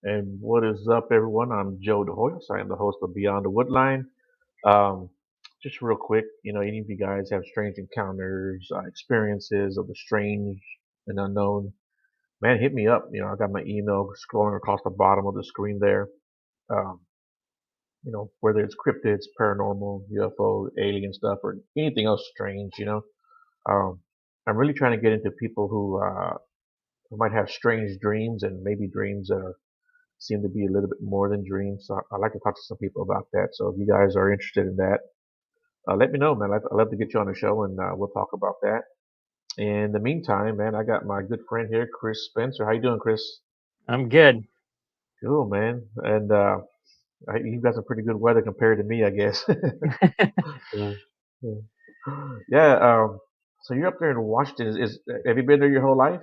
And what is up, everyone? I'm Joe DeHoyos. I am the host of Beyond the Woodline. Um, just real quick, any of you guys have strange encounters, experiences of the strange and unknown, man, hit me up. I got my email scrolling across the bottom of the screen there. Um, whether it's cryptids, paranormal, UFO, alien stuff, or anything else strange, Um, I'm really trying to get into people who might have strange dreams and maybe dreams that seem to be a little bit more than dreams. So I'd like to talk to some people about that. So if you guys are interested in that, let me know, man. I'd love to get you on the show and we'll talk about that. In the meantime, man, I got my good friend here, Chris Spencer. How you doing, Chris? I'm good. Cool, man. And you've got some pretty good weather compared to me, I guess. Yeah. Yeah. Yeah, so you're up there in Washington. Have you been there your whole life?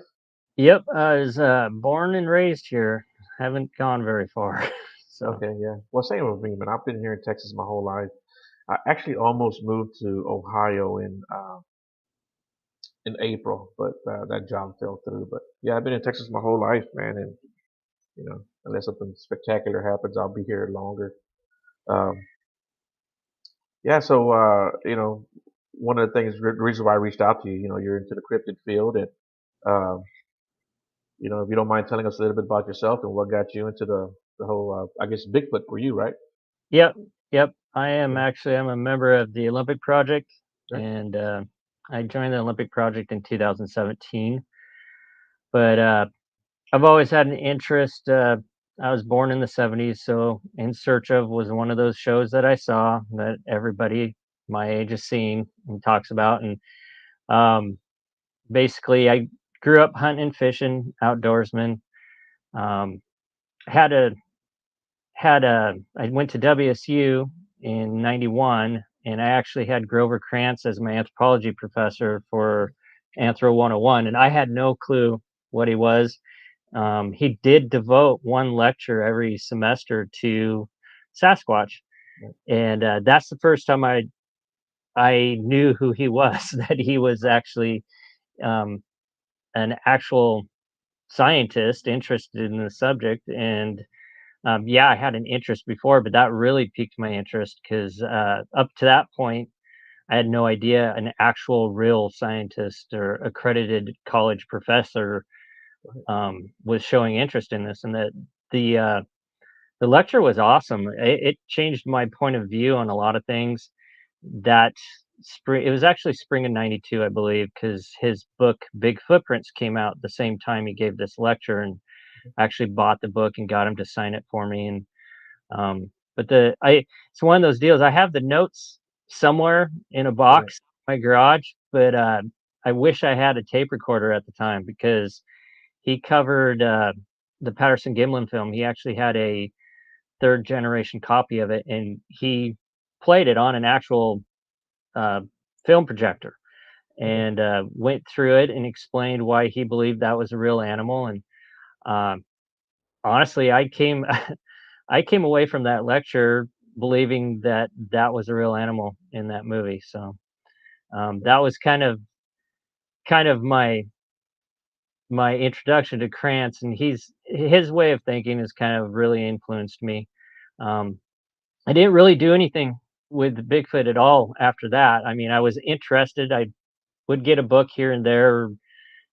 Yep, I was born and raised here. Haven't gone very far. So, Okay, yeah. Well, same with me, man. I've been here in Texas my whole life. I actually almost moved to Ohio in April, but that job fell through. But yeah, I've been in Texas my whole life, man, and unless something spectacular happens, I'll be here longer. Um, yeah, so one of the things, the reason why I reached out to you, you're into the cryptid field, and um, if you don't mind telling us a little bit about yourself and what got you into the whole, I guess Bigfoot for you, right? yep, yep. Yeah, I'm a member of the Olympic Project, right. and I joined the Olympic Project in 2017. But I've always had an interest. I was born in the 70s, so In Search of was one of those shows that I saw that everybody my age has seen and talks about. And um, basically, I grew up hunting and fishing, outdoorsman. Um, had a I went to WSU in 91, and I actually had Grover Krantz as my anthropology professor for Anthro 101, and I had no clue what he was. He did devote one lecture every semester to Sasquatch, Right. and that's the first time I knew who he was. That he was actually um, an actual scientist interested in the subject. And yeah, I had an interest before, but that really piqued my interest because up to that point, I had no idea an actual real scientist or accredited college professor was showing interest in this, and that the uh, the lecture was awesome. It changed my point of view on a lot of things. That spring, it was actually spring of '92, I believe, because his book Big Footprints came out the same time he gave this lecture, and I actually bought the book and got him to sign it for me. And but it's one of those deals. I have the notes somewhere in a Right. box in my garage, but I wish I had a tape recorder at the time because he covered the Patterson Gimlin film. He actually had a third generation copy of it, and he played it on an actual uh, film projector Okay. and went through it and explained why he believed that was a real animal. And uh, honestly, I came away from that lecture believing that that was a real animal in that movie. So that was kind of my introduction to Krantz, and his way of thinking has kind of really influenced me. Um, I didn't really do anything with Bigfoot at all after that. I mean, I was interested. I would get a book here and there, or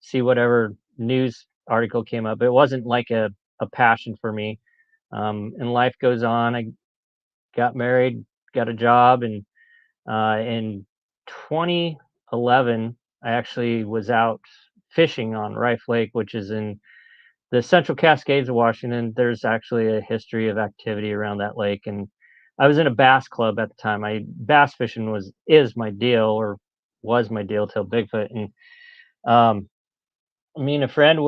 see whatever news article came up. It wasn't like a passion for me. And life goes on. I got married, got a job, and in 2011, I actually was out fishing on Rife Lake, which is in the Central Cascades of Washington. There's actually a history of activity around that lake, and I was in a bass club at the time. I Bass fishing is my deal, or was my deal till Bigfoot. And um, me and a friend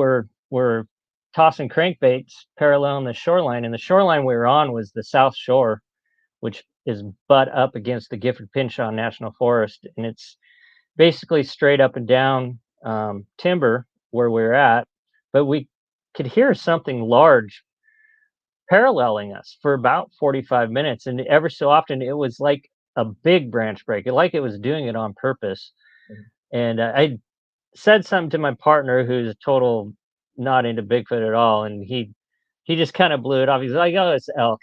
were tossing crankbaits paralleling the shoreline, and the shoreline we were on was the South Shore, which is butt up against the Gifford Pinchot National Forest, and it's basically straight up and down timber where we were at, but we could hear something large paralleling us for about 45 minutes, and ever so often it was like a big branch break, like it was doing it on purpose. Mhm. And I said something to my partner, who's a total not into Bigfoot at all, and he just kind of blew it off. He's like, "Oh, it's elk."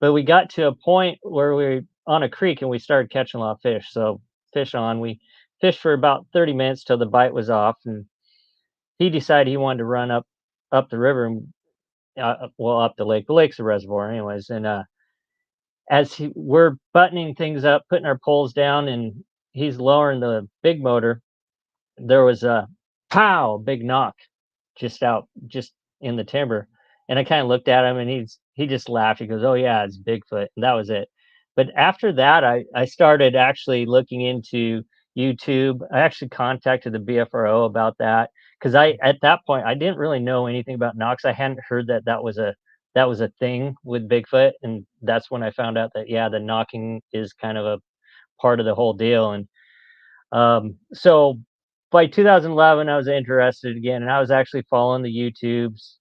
But we got to a point where we were on a creek and we started catching a lot of fish. So fish on, we fished for about 30 minutes till the bite was off, and he decided he wanted to run up the river and well, up the lake. The lake's a reservoir, anyways. And we're buttoning things up, putting our poles down, and he's lowering the big motor, there was a pow, big knock just in the timber. And I kind of looked at him and he just laughed. He goes, "Oh yeah, it's Bigfoot." And that was it. But after that, I started actually looking into YouTube. I actually contacted the BFRO about that because I at that point I didn't really know anything about knocks. I hadn't heard that that was a thing with Bigfoot, and that's when I found out that yeah, the knocking is kind of a part of the whole deal. And so by 2011, I was interested again, and I was actually following the YouTubes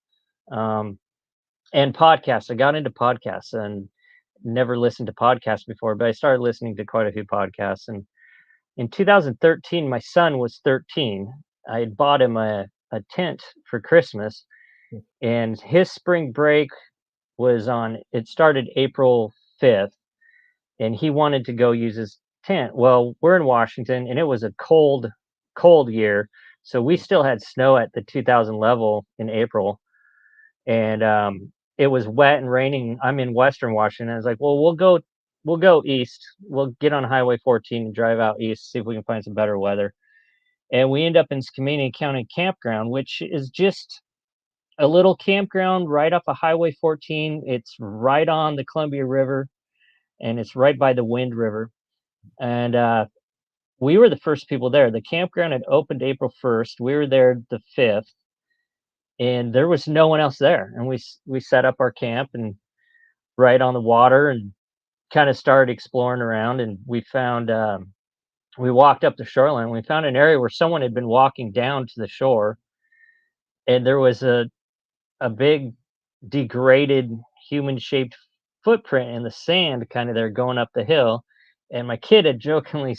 um, and podcasts. I got into podcasts and never listened to podcasts before, but I started listening to quite a few podcasts. And in 2013, my son was 13. I had bought him a tent for Christmas, and his spring break it started April 5th, and he wanted to go use his tent. Well, we're in Washington, and it was a cold year, so we still had snow at the 2000 level in April, and it was wet and raining. I'm in Western Washington. I was like, well, we'll go east. We'll get on Highway 14 and drive out east, see if we can find some better weather. And we end up in Skamania County Campground, which is just a little campground right off of Highway 14. It's right on the Columbia River, and it's right by the Wind River. And we were the first people there. The campground had opened April 1st. We were there the 5th, and there was no one else there. And we set up our camp and right on the water and kind of started exploring around. And we walked up the shoreline. We found an area where someone had been walking down to the shore, and there was a big degraded human shaped footprint in the sand, kind of there going up the hill. And my kid had jokingly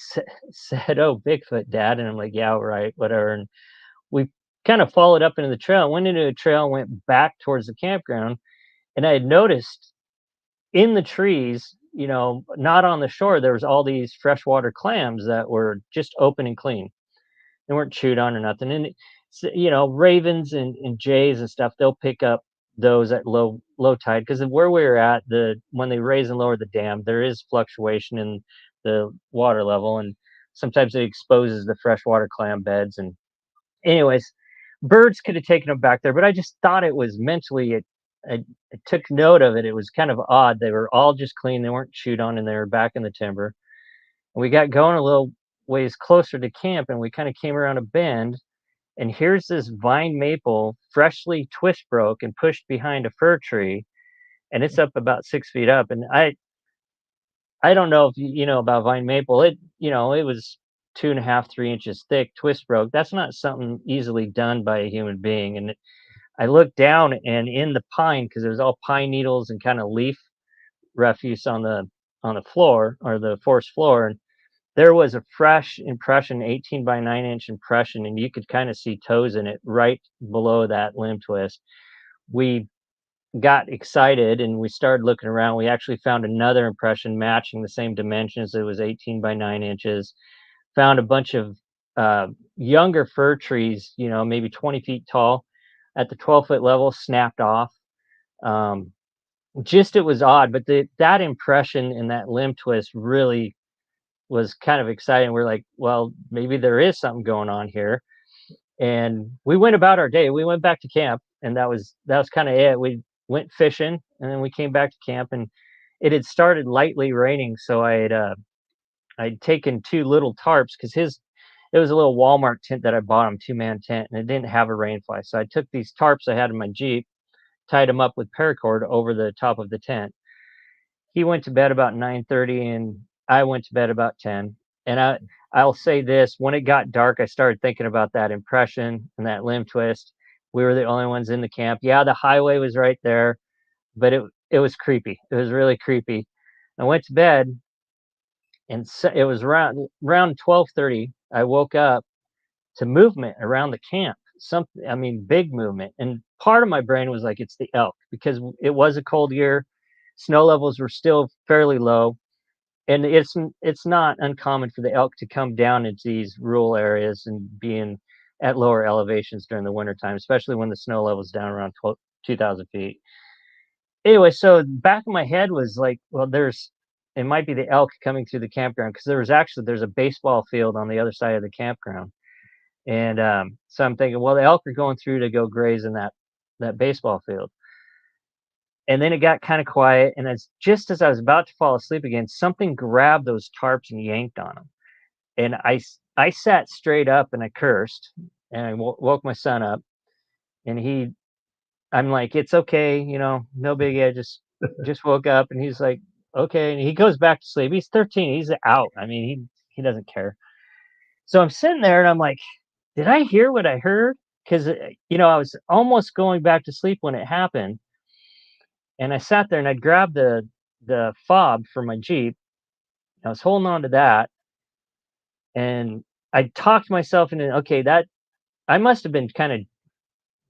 said, "Oh, Bigfoot, Dad." And I'm like, "Yeah, right, whatever." And we kind of followed up into the trail, went into a trail, went back towards the campground. And I had noticed in the trees, not on the shore, there was all these freshwater clams that were just open and clean. They weren't chewed on or nothing. And ravens and jays and stuff, they'll pick up those at low tide because of where we were at. When they raise and lower the dam, there is fluctuation in the water level, and sometimes it exposes the freshwater clam beds. And anyways, birds could have taken them back there, but I just thought it was mentally. I took note of it. It was kind of odd. They were all just clean. They weren't chewed on, and they were back in the timber. And we got going a little ways closer to camp, and we kind of came around a bend, and here's this vine maple freshly twist broke and pushed behind a fir tree, and it's up about 6 feet up. And I don't know if you know about vine maple. It was 2.5, 3 inches thick, twist broke. That's not something easily done by a human being. And I looked down, and in the pine, because it was all pine needles and kind of leaf refuse on the floor, or the forest floor, and there was a fresh impression, 18 by 9 inch impression, and you could kind of see toes in it right below that limb twist. We got excited and we started looking around. We actually found another impression matching the same dimensions. It was 18 by 9 inches. Found a bunch of younger fir trees, maybe 20 feet tall, at the 12-foot level, snapped off. Um, just it was odd, but that impression and that limb twist really was kind of exciting. We're like, well, maybe there is something going on here. And we went about our day. We went back to camp, and that was kind of it. We went fishing, and then we came back to camp, and it had started lightly raining. So I'd taken two little tarps because it was a little Walmart tent that I bought him, 2-man tent, and it didn't have a rain fly. So I took these tarps I had in my Jeep, tied them up with paracord over the top of the tent. He went to bed about 9:30, and I went to bed about 10. And I'll say this, when it got dark, I started thinking about that impression and that limb twist. We were the only ones in the camp. Yeah, the highway was right there, but it was creepy. It was really creepy. I went to bed, and it was around 12:30. I woke up to movement around the camp. Something, I mean, big movement. And part of my brain was like, it's the elk, because it was a cold year. Snow levels were still fairly low, and it's not uncommon for the elk to come down into these rural areas and being at lower elevations during the wintertime, especially when the snow level's down around 2,000 feet. Anyway, so back of my head was like, well, it might be the elk coming through the campground, because there's a baseball field on the other side of the campground. And so I'm thinking, well, the elk are going through to go graze in that baseball field. And then it got kind of quiet, and just as I was about to fall asleep again, something grabbed those tarps and yanked on them. And I sat straight up and I cursed, and I woke my son up, and I'm like, it's okay, no biggie. I just woke up, and he's like, okay, and he goes back to sleep. He's 13. He's out. I mean, he doesn't care. So I'm sitting there, and I'm like, did I hear what I heard? Because I was almost going back to sleep when it happened, and I sat there and I grabbed the fob for my Jeep. I was holding on to that, and I talked myself into, okay, that I must have been kind of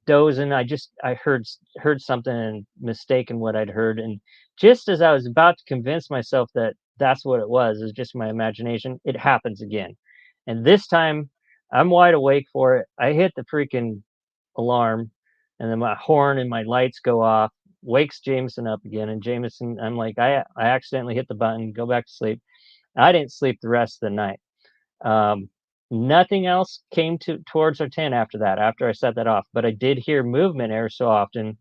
dozing. I heard something and mistaken what I'd heard, and just as I was about to convince myself that that's what it was just my imagination, it happens again. And this time I'm wide awake for it. I hit the freaking alarm, and then my horn and my lights go off, wakes Jameson up again, and Jameson, I'm like, I accidentally hit the button, go back to sleep. I didn't sleep the rest of the night. Um, Nothing else came towards our tent after that, after I set that off. But I did hear movement every so often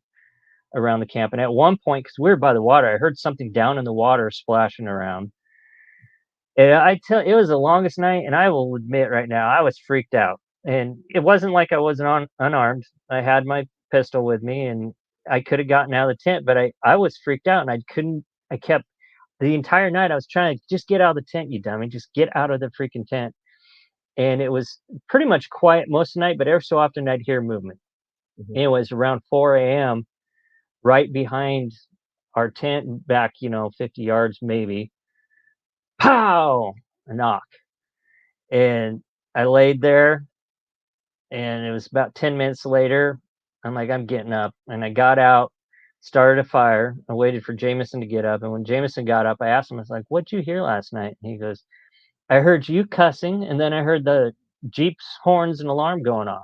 around the camp. And at one point, because we were by the water, I heard something down in the water splashing around. And it was the longest night, and I will admit right now, I was freaked out. And it wasn't like I wasn't unarmed. I had my pistol with me, and I could have gotten out of the tent, but I was freaked out, and I couldn't. I kept the entire night. I was trying to just get out of the tent, you dummy, just get out of the freaking tent. And it was pretty much quiet most of the night, but every so often I'd hear movement. Mhm. Anyways, around 4 a.m., right behind our tent, back 50 yards maybe, pow, a knock. And I laid there, and it was about 10 minutes later. I'm like, I'm getting up. And I got out, started a fire. I waited for Jameson to get up. And when Jameson got up, I asked him, I was like, what'd you hear last night? And he goes, I heard you cussing, and then I heard the Jeep's horns and alarm going off.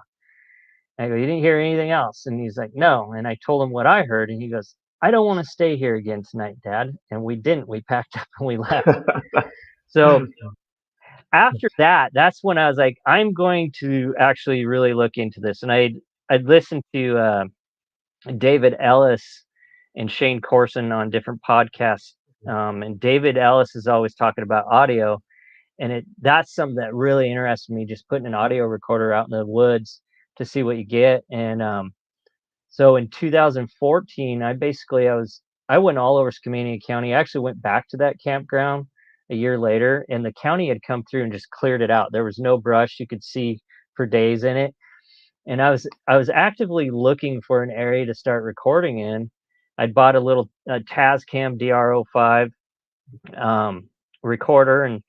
I go, you didn't hear anything else? And he's like, no. And I told him what I heard, and he goes, I don't want to stay here again tonight, Dad. And we didn't. We packed up and we left. So after that, that's when I was like, I'm going to actually really look into this. And I'd listened to David Ellis and Shane Corson on different podcasts. And David Ellis is always talking about audio, and that's something that really interested me, just putting an audio recorder out in the woods to see what you get. And so in 2014, I went all over Skamania County. I actually went back to that campground a year later, and the county had come through and just cleared it out. There was no brush. You could see for days in it. And I was actively looking for an area to start recording in. I'd bought a little Tascam DR05 recorder, and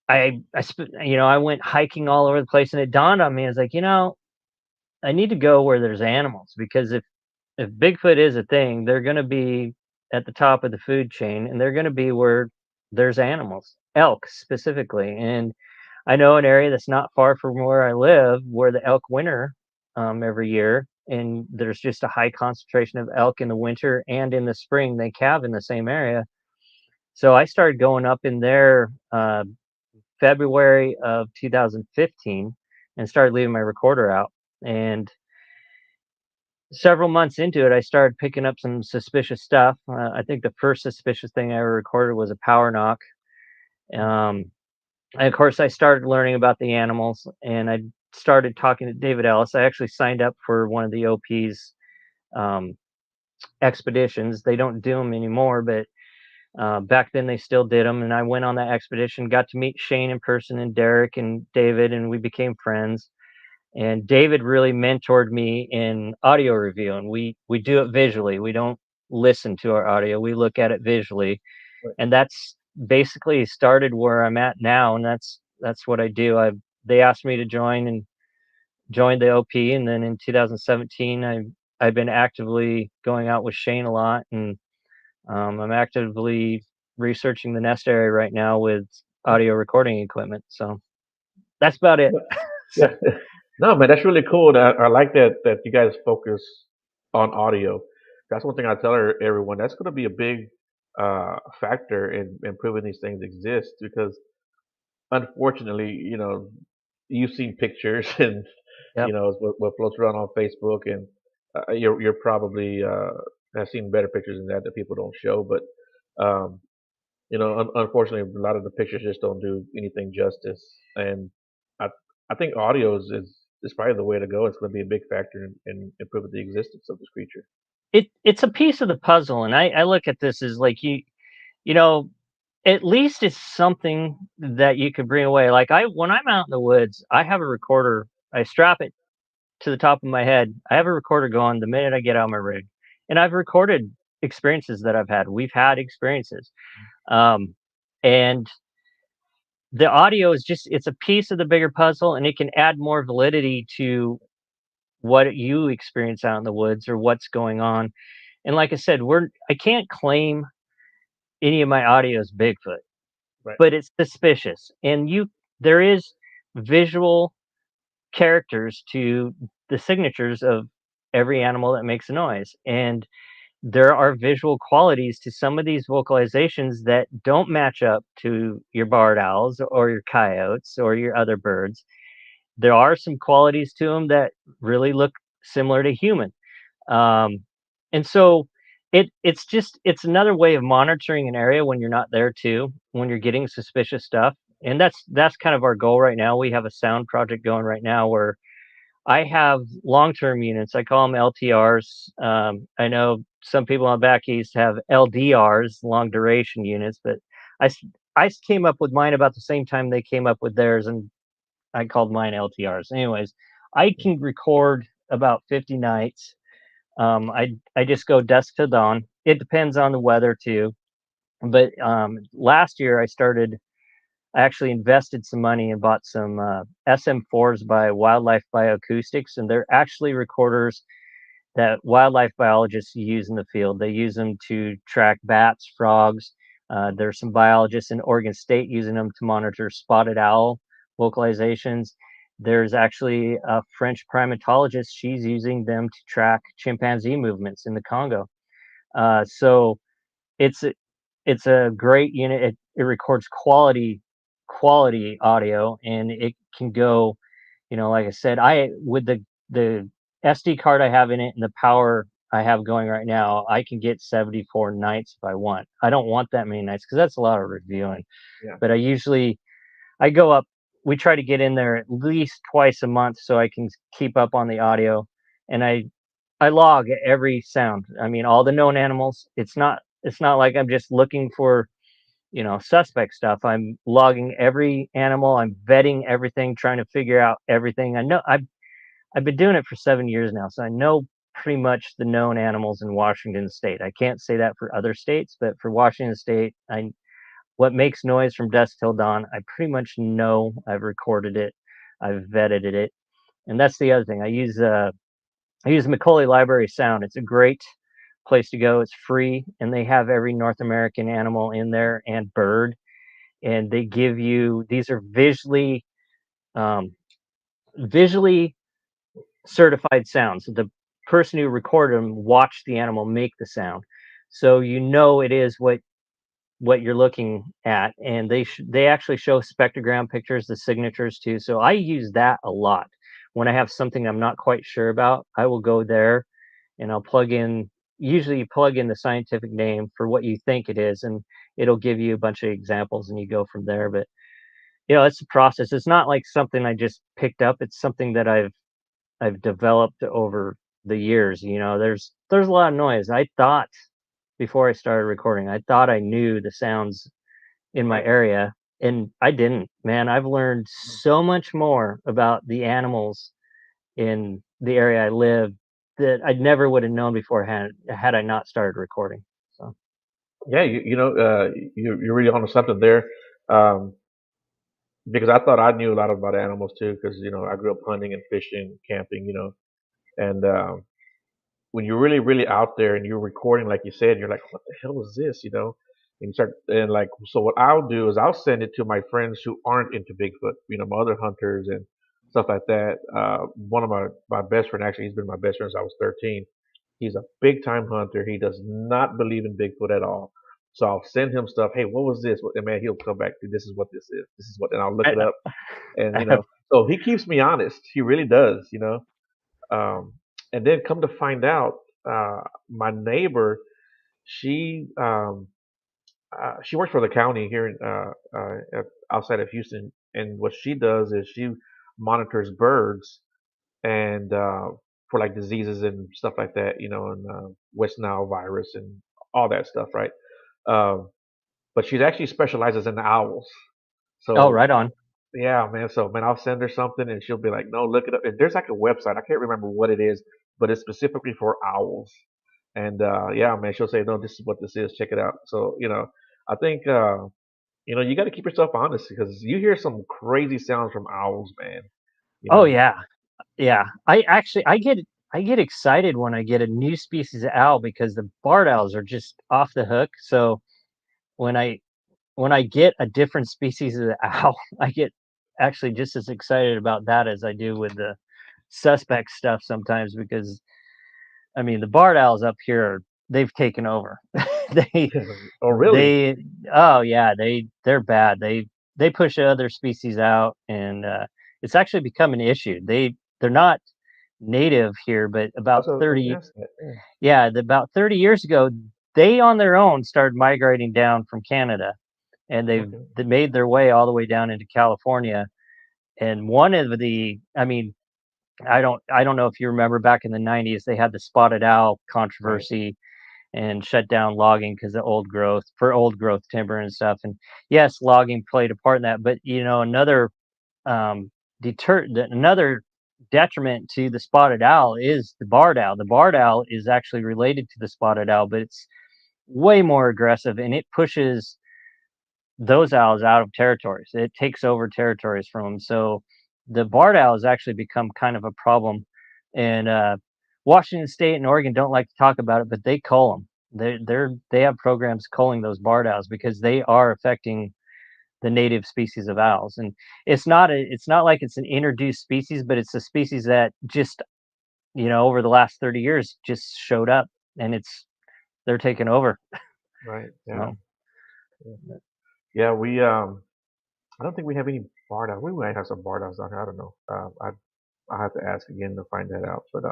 I went hiking all over the place, and it dawned on me, I was like, I need to go where there's animals, because if Bigfoot is a thing, they're going to be at the top of the food chain, and they're going to be where there's animals, elk specifically. And I know an area that's not far from where I live where the elk winter every year, and there's just a high concentration of elk in the winter and in the spring. They calve in the same area. So I started going up in there February of 2015 and started leaving my recorder out. And several months into it, I started picking up some suspicious stuff. I think the first suspicious thing I ever recorded was a power knock. Um, And of course, I started learning about the animals, and I started talking to David Ellis. I actually signed up for one of the OP's um, expeditions. They don't do them anymore, but back then they still did them. And I went on that expedition, got to meet Shane in person and Derek and David, and we became friends. And David really mentored me in audio review, and we do it visually. We don't listen to our audio; we look at it visually, Right. and that's basically started where I'm at now. And that's what I do. I They asked me to join and joined the OP, and then in 2017, I've been actively going out with Shane a lot, and I'm actively researching the nest area right now with audio recording equipment. So that's about it. But, So yeah. No, man, that's really cool. I like that you guys focus on audio. That's one thing I tell everyone. That's going to be a big factor in proving these things exist because unfortunately, you've seen pictures and yep. what floats around on Facebook, and you're probably have seen better pictures than that people don't show. But um, unfortunately, a lot of the pictures just don't do anything justice. And I I think audio is probably the way to go. It's going to be a big factor in improving the existence of this creature. It's a piece of the puzzle, and I look at this as like you know at least it's something that you could bring away. Like I when I'm out in the woods, I have a recorder. I strap it to the top of my head. I have a recorder going the minute I get out of my rig, and I've recorded experiences that I've had. We've had experiences, um, and the audio is just it's a piece of the bigger puzzle, and it can add more validity to what you experience out in the woods or what's going on. And like I said, I can't claim any of my audio is Bigfoot, Right. but it's suspicious. And there is visual characters to the signatures of every animal that makes a noise. And there are visual qualities to some of these vocalizations that don't match up to your barred owls or your coyotes or your other birds. There are some qualities to them that really look similar to human. Um, and so it's another way of monitoring an area when you're not there too, when you're getting suspicious stuff. And that's kind of our goal right now. We have a sound project going right now where I have long-term units. I call them LTRs. I know some people on back east have LDRs, long duration units, but I s- came up with mine about the same time they came up with theirs, and I called mine LTRs. Anyways, I can record about 50 nights. I just go dusk to dawn. It depends on the weather too. But last year I actually invested some money and bought some SM4s by Wildlife Bioacoustics, and they're actually recorders that wildlife biologists use in the field. They use them to track bats, frogs. There's some biologists in Oregon State using them to monitor spotted owl vocalizations. There's actually a French primatologist. She's using them to track chimpanzee movements in the Congo. So it's a, it's a great unit. It records quality audio, and it can go. Like I said, I with the SD card I have in it and the power I have going right now, I can get 74 nights if I want. I don't want that many nights because that's a lot of reviewing. Yeah. But I go up. We try to get in there at least twice a month so I can keep up on the audio, and I log every sound. I mean, all the known animals. It's not like I'm just looking for suspect stuff. I'm logging every animal. I'm vetting everything, trying to figure out everything. I know I've been doing it for 7 years now, so I know pretty much the known animals in Washington State. I can't say that for other states, but for Washington State, I what makes noise from dusk till dawn, I pretty much know. I've recorded it, I've vetted it, and that's the other thing. I use Macaulay Library Sound. It's a great place to go. It's free, and they have every North American animal in there and bird. And they give you these are um, visually certified sounds. The person who recorded them watched the animal make the sound, so it is what you're looking at. And they actually show spectrogram pictures, the signatures too. So I use that a lot when I have something I'm not quite sure about. I will go there and I'll plug in. Usually, you plug in the scientific name for what you think it is, and it'll give you a bunch of examples, and you go from there. But it's a process. It's not like something I just picked up. It's something that I've developed over the years. There's a lot of noise. I thought before I started recording, I thought I knew the sounds in my Right. area, and I didn't. Man, I've learned so much more about the animals in the area I live that I never would have known beforehand had I not started recording. So, Yeah, you're really onto something there. Um, because I thought I knew a lot about animals too, because I grew up hunting and fishing, camping, and when you're really, really out there and you're recording, like you said, you're like, what the hell is this, And you start and like, so what I'll do is I'll send it to my friends who aren't into Bigfoot, my other hunters and stuff like that. One of my best friend, actually, he's been my best friend since I was 13. He's a big time hunter. He does not believe in Bigfoot at all. So I'll send him stuff. Hey, what was this? And man, he'll come back to this is what this is. This is what, and I'll look I, it up. And I, so he keeps me honest. He really does. Um, and then come to find out, my neighbor, she she works for the county here in outside of Houston, and what she does is she monitors birds and for like diseases and stuff like that, and West Nile virus and all that stuff, right? Um, but she actually specializes in owls. oh, So right on. yeah, man. So man, I'll send her something and she'll be like, "No, look it up." And there's like a website. I can't remember what it is, but it's specifically for owls. And yeah, man, she'll say, "No, this is what this is. Check it out." So I think you got to keep yourself honest because you hear some crazy sounds from owls, man. You Oh know. yeah, yeah. I get excited when I get a new species of owl because the barred owls are just off the hook. So when I when I get a different species of owl, I get actually just as excited about that as I do with the suspect stuff sometimes because I mean the barred owls up here they've taken over. they Oh, really? they oh yeah, they're bad. They push other species out and it's actually become an issue. They're not native here, but about That's what I was gonna 30 ask that. Yeah. about 30 years ago, they on their own started migrating down from Canada and Okay. they made their way all the way down into California. And one of the, I mean, I don't know if you remember back in the 90s, they had the spotted owl Right. controversy and shut down logging because of old growth timber and stuff. And yes, logging played a part in that, but another um, another detriment to the spotted owl is the barred owl. The barred owl is actually related to the spotted owl, but it's way more aggressive and it pushes those owls out of territories. It takes over territories from them. So the barred owl has actually become kind of a problem. And Washington State and Oregon don't like to talk about it, but they cull them. They have programs culling those barred owls because they are affecting the native species of owls. And it's not like it's an introduced species, but it's a species that just over the last 30 years just showed up, and they're taking over. Right. Yeah. So Yeah. Yeah. I don't think we have any barred owls. We might have some barred owls down here. I don't know. I have to ask again to find that out. But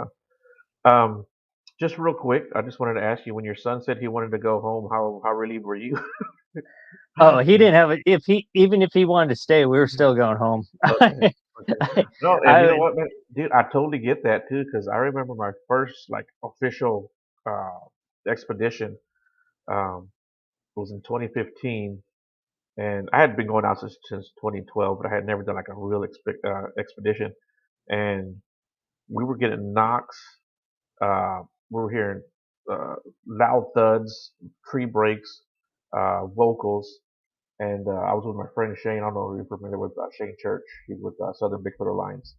just real quick, I just wanted to ask you when your son said he wanted to go home, how relieved were you? oh, he didn't have it. If he wanted to stay, we were still going home. Okay. Okay. I, No, and you know I what, man, dude, I totally get that too, because I remember my first like official uh expedition was in 2015, and I had been going out since 2012, but I had never done like a real expedition, and we were getting knocks. We were hearing loud thuds, tree breaks, vocals, and I was with my friend Shane. I don't know if you're familiar with Shane Church. He's with Southern Bigfoot Alliance.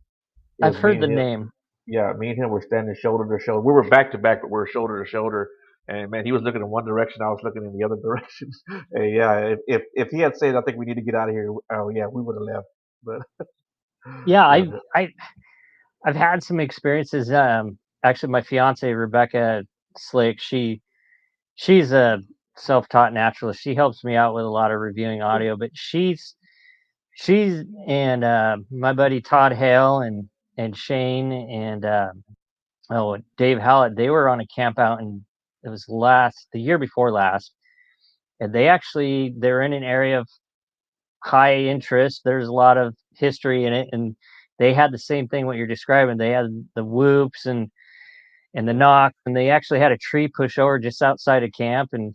It I've was me heard the and him. name. Yeah, me and him were standing shoulder to shoulder. We were back to back, but we were shoulder to shoulder. And man, he was looking in one direction, I was looking in the other direction. And yeah, if he had said, "I think we need to get out of here," oh yeah, we would have left. But Yeah, yeah, I've had some experiences. Actually, my fiance Rebecca Slick, she's a self-taught naturalist. She helps me out with a lot of reviewing audio, but she's and my buddy Todd Hale and Shane and Dave Hallett, they were on a camp out and it was the year before last, and they're in an area of high interest. There's a lot of history in it, and they had the same thing what you're describing. They had the whoops and the knocks, and they actually had a tree pushover just outside of camp, and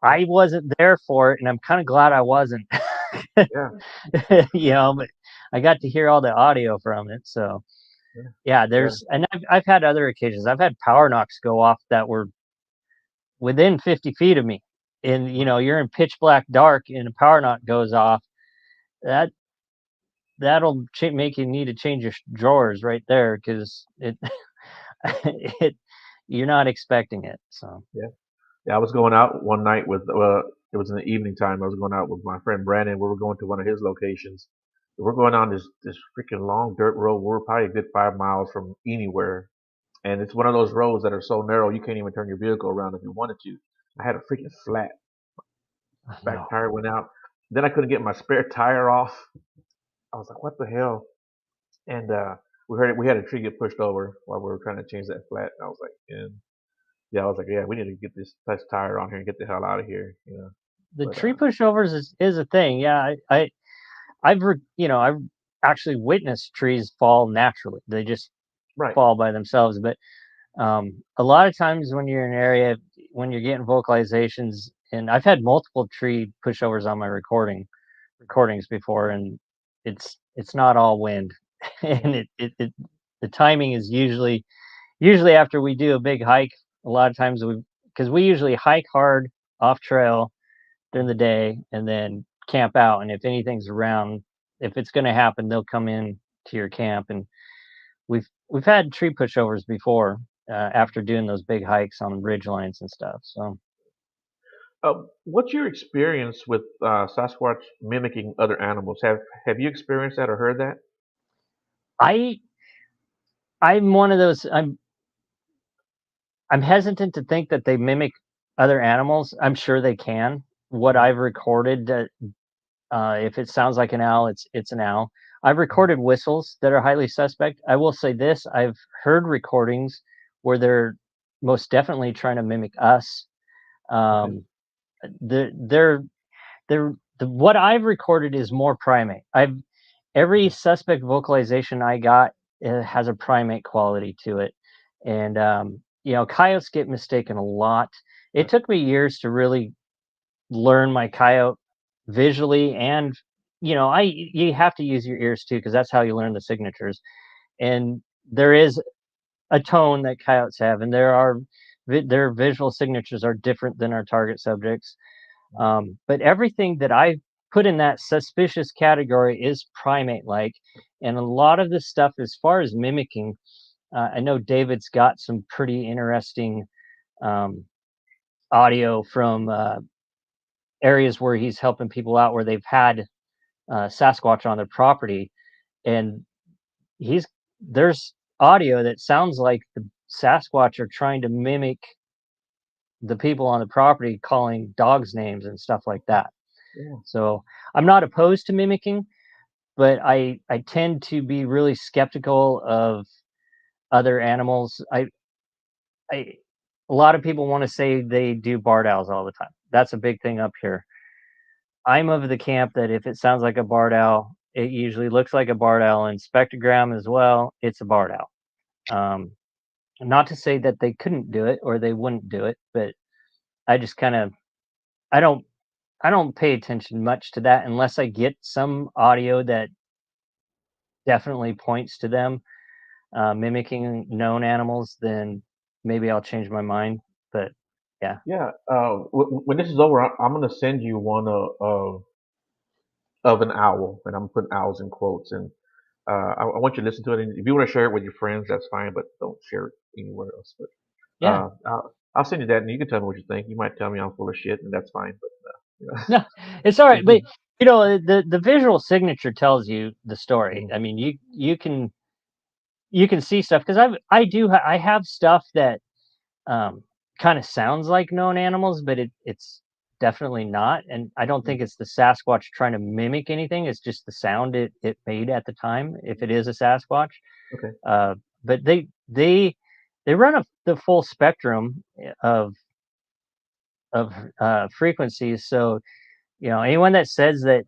Yeah. I wasn't there for it, and I'm kind of glad I wasn't. Yeah. But I got to hear all the audio from it. So Yeah. yeah, Yeah. and I've had other occasions. I've had power knocks go off that were within 50 feet of me, and Wow. you're in pitch black dark, and a power knock goes off. That that'll make you need to change your drawers right there because it it you're not expecting it. So Yeah. Yeah. I was going out one night with it was in the evening time. I was going out with my friend Brandon. We were going to one of his locations. We're going on this freaking long dirt road. We're probably a good 5 miles from anywhere, and it's one of those roads that are so narrow you can't even turn your vehicle around if you wanted to. I had a freaking flat. Back no, tire went out. Then I couldn't get my spare tire off. I was like, what the hell? And we had a tree get pushed over while we were trying to change that flat. And I was like, yeah, I was like, yeah, we need to get this tire on here and get the hell out of here, you know. the But tree pushovers is a thing. Yeah, I've actually witnessed trees fall naturally. They just right, fall by themselves. But a lot of times when you're in an area, when you're getting vocalizations, and I've had multiple tree pushovers on my recordings before, and it's not all wind, yeah, and it the timing is usually after we do a big hike. A lot of times because we usually hike hard off trail during the day and then camp out, and if anything's around, if it's going to happen, they'll come in to your camp, and we've had tree pushovers before after doing those big hikes on ridge lines and stuff. So what's your experience with Sasquatch mimicking other animals? Have you experienced that or heard that? I I'm one of those. I'm hesitant to think that they mimic other animals. I'm sure they can. What Mhm, I've recorded, if it sounds like an owl, it's an owl. I've mhm. recorded whistles that are highly suspect. I will say this: I've heard recordings where they're most definitely trying to mimic us. Okay. Um, they're they're what I've recorded is more primate. I've every Okay. suspect vocalization I got has a primate quality to it, and coyotes get mistaken a lot. It Right. took me years to really learn my coyote visually, and you have to use your ears too because that's how you learn the signatures. And there is a tone that coyotes have, and their visual signatures are different than our target subjects. But everything that I put in that suspicious category is primate like. And a lot of this stuff, as far as mimicking, I know David's got some pretty interesting um, audio from areas where he's helping people out where they've had Sasquatch on their property. And he's there's audio that sounds like the Sasquatch are trying to mimic the people on the property calling dogs names and stuff like that. Yeah. So I'm not opposed to mimicking, but I tend to be really skeptical of other animals. I a lot of people want to say they do barred owls all the time. That's a big thing up here. I'm of the camp that if it sounds like a barred owl, it usually looks like a barred owl, and spectrogram as well. It's a barred owl. Um, Not to say that they couldn't do it or they wouldn't do it, but I just kind of I don't I don't pay attention much to that unless I get some audio that definitely points to them mimicking known animals, then maybe I'll change my mind. But yeah, Yeah. When this is over, I'm gonna send you one of an owl, and I'm putting owls in quotes. And I want you to listen to it. And if you want to share it with your friends, that's fine, but don't share it anywhere else. But yeah, I'll send you that, and you can tell me what you think. You might tell me I'm full of shit, and that's fine. But you know, no, it's all right. But the visual signature tells you the story. Mhm. I mean, you can see stuff because I have stuff that um, kind of sounds like known animals, but it's definitely not. And I don't think Mhm. it's the Sasquatch trying to mimic anything. It's just the sound it made at the time, if it is a Sasquatch. Okay. Uh, but they run the full spectrum of frequencies. So anyone that says that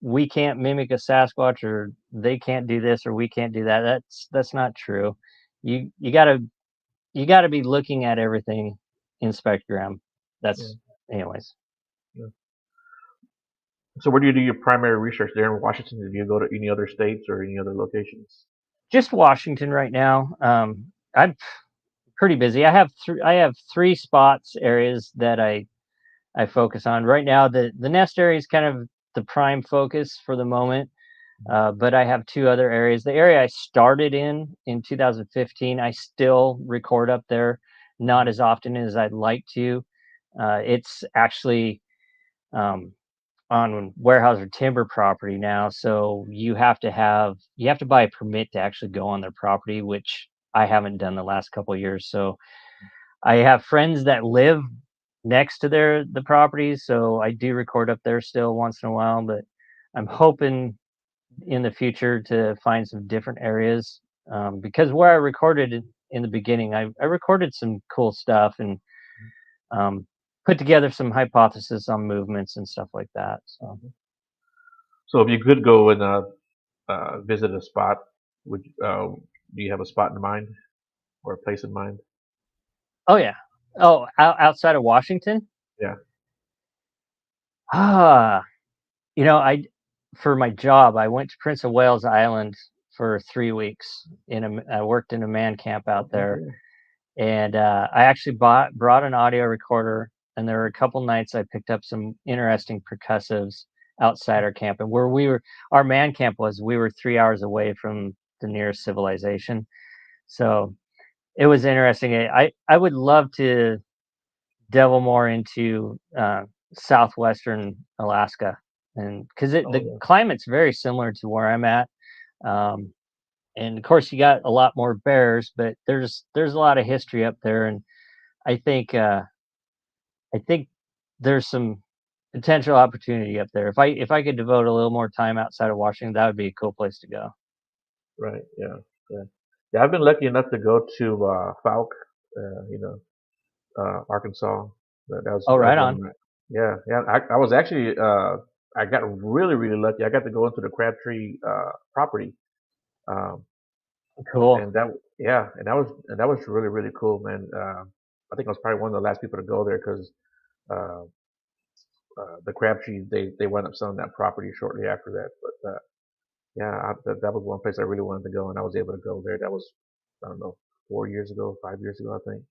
we can't mimic a Sasquatch, or they can't do this, or we can't do that. That's not true. You gotta be looking at everything in spectrum. Yeah, That's anyways. yeah. So where do you do your primary research there in Washington? Do you go to any other states or any other locations? Just Washington right now. I'm pretty busy. I have three spots areas that I focus on right now. The nest area is kind of the prime focus for the moment. But I have two other areas. The area I started in 2015, I still record up there, not Mhm. as often as I'd like to. It's actually um, on Weyerhaeuser timber property now, so you have to buy a permit to actually go on their property, which I haven't done the last couple of years. So I have friends that live next to the properties, so I do record up there still once in a while. But I'm hoping in the future to find some different areas, because where I recorded in the beginning, I recorded some cool stuff and um, put together some hypotheses on movements and stuff like that. So, So if you could go and visit a spot, would do you have a spot in mind or a place in mind? oh yeah, oh, outside of Washington, Yeah. ah, I for my job I went to Prince of Wales Island for 3 weeks. I worked in a man camp out Okay. there. Yeah. And I actually brought an audio recorder, and there were a couple nights I picked up some interesting percussives outside our camp. And our man camp we were 3 hours away from the nearest civilization. So it was interesting. I would love to delve more into southwestern Alaska, and because Oh the yeah. climate's very similar to where I'm at. Um, and of course, you got a lot more bears, but there's a lot of history up there, and I think uh, I think there's some potential opportunity up there. If I could devote a little more time outside of Washington, that would be a cool place to go. Right. Yeah. Yeah. Yeah. I've been lucky enough to go to Falk, Arkansas. Oh, That was right one of on. my. Yeah. Yeah. I was actually I got really really lucky. I got to go into the Crabtree property. Um, Cool. and that was really really cool, man. I think I was probably one of the last people to go there because uh, the Crabtree they wound up selling that property shortly after that. But yeah, that was one place I really wanted to go, and I was able to go there. That was I don't know 4 years ago, 5 years ago, I think.